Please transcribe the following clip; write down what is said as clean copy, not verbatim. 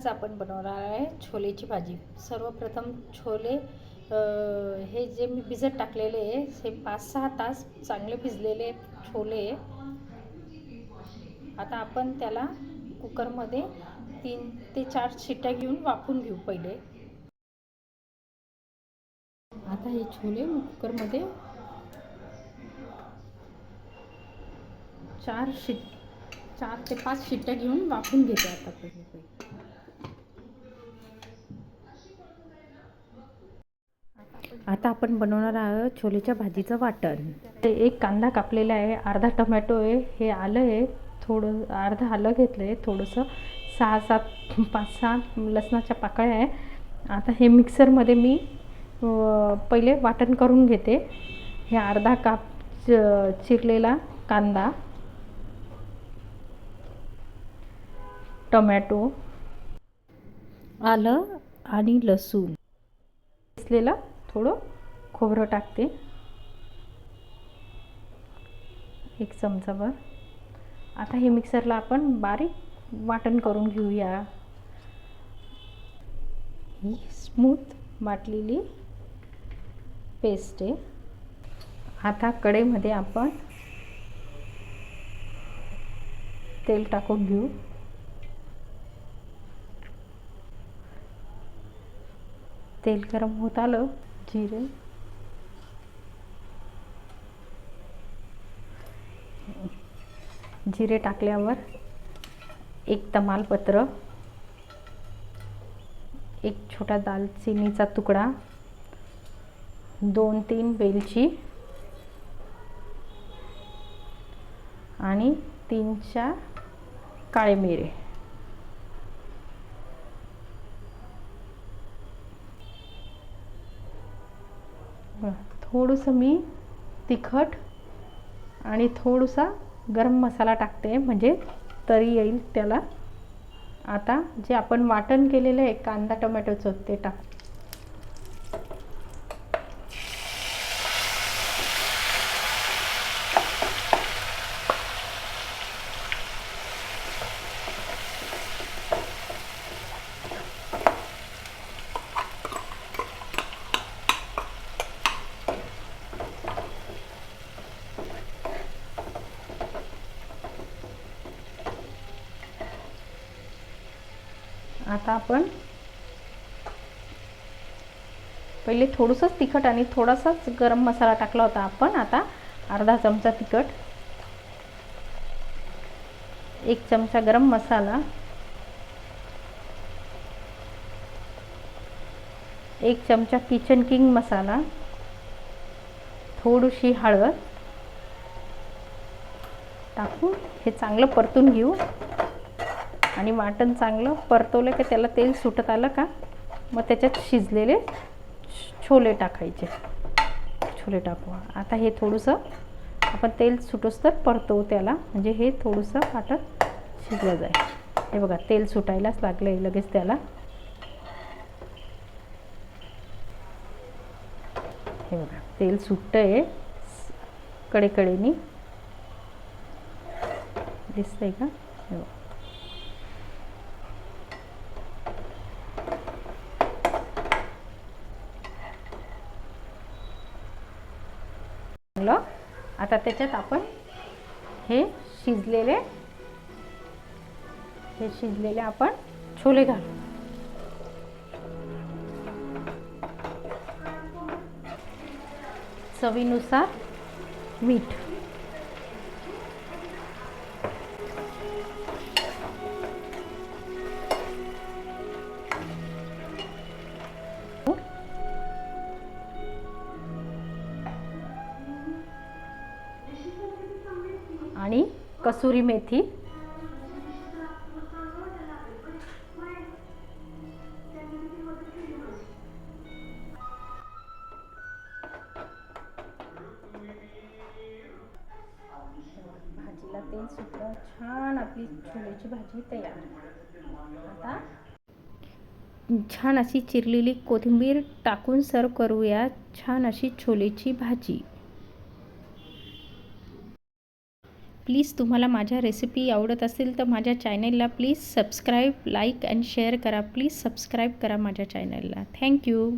आज आपण बनवणार आहे छोलेची भाजी। सर्वप्रथम छोले हे जे मी भिजत टाकलेले आहे हे 5-6 तास चांगले भिजलेले छोले। आता आपण त्याला कुकरमध्ये 3 ते 4 शिट्ट्या घेऊन वाफवून घेऊ पहिले। आता हे छोले मी कुकरमध्ये 4 ते 5 शिट्ट्या घेऊन वाफवून घेते। आता पहिले आता आपण बनवणार आहोत छोलेच्या भाजीचं वाटण। एक कांदा कापलेला आहे, अर्धा टोमॅटो आहे, हे आलं आहे, थोडं अर्धा आलं घेतलं आहे, थोडंसं 5-6 लसणाच्या पाकळ्या आहे। आता हे मिक्सरमध्ये मी पहिले वाटण करून घेते। हे अर्धा काप चिरलेला कांदा, टोमॅटो, आलं आणि लसूण, किसलेलं थोडं खोबरं टाकते, 1 चमचाभर। आता हे मिक्सरला आपण बारीक वाटण करून घेऊया। ही स्मूथ वाटलेली पेस्ट आहे। आता कढईमध्ये आपण तेल टाकून घेऊ। तेल गरम होत आलं, जिरे टाकल्यावर 1 तमालपत्र, 1 छोटा दालचिनीचा तुकडा, 2-3 वेलची आणि 3-4 काळे मिरे। थोडंसं मी तिखट आणि थोडासा गरम मसाला टाकते, म्हणजे तरी येईल त्याला। आता जे आपण वाटण केलेलं आहे कांदा टोमॅटोचं ते टाक। आता आपण पहिले थोडंसं तिखट आणि थोडासाच गरम मसाला टाकला होता आपण। आता अर्धा चमचा तिखट, 1 चमचा गरम मसाला, 1 चमचा किचन किंग मसाला, थोडीशी हळद टाकून हे चांगलं परतून घेऊ। आणि वाटण चांगलं परतवलं की त्याला तेल सुटत आलं का मग त्याच्यात शिजलेले छोले टाकायचे। छोले टाकू। आता हे थोडंसं आपण तेल सुटोस तर परतवू त्याला, म्हणजे हे थोडंसं वाटण शिजलं जाईल। हे बघा तेल सुटायलाच लागलं आहे लगेच त्याला। हे बघा तेल सुटतंय कडेकडेनी, दिसतंय का? हे बघा आता त्याच्यात आपण हे शिजलेले आपण छोले घालू। चवीनुसार मीठ, आणि कसुरी मेथी, भाजीला तेल सुटलं, छान आपली छोलेची भाजी तयार। आता छान अशी चिरलेली कोथिंबीर टाकून सर्व करूया छान अशी छोलेची भाजी। प्लीज तुम्हाला माझ्या रेसिपी आवडत असेल तर माझ्या चॅनलला please subscribe, like and share करा. प्लीज सबस्क्राईब करा माझ्या चॅनलला. थँक्यू.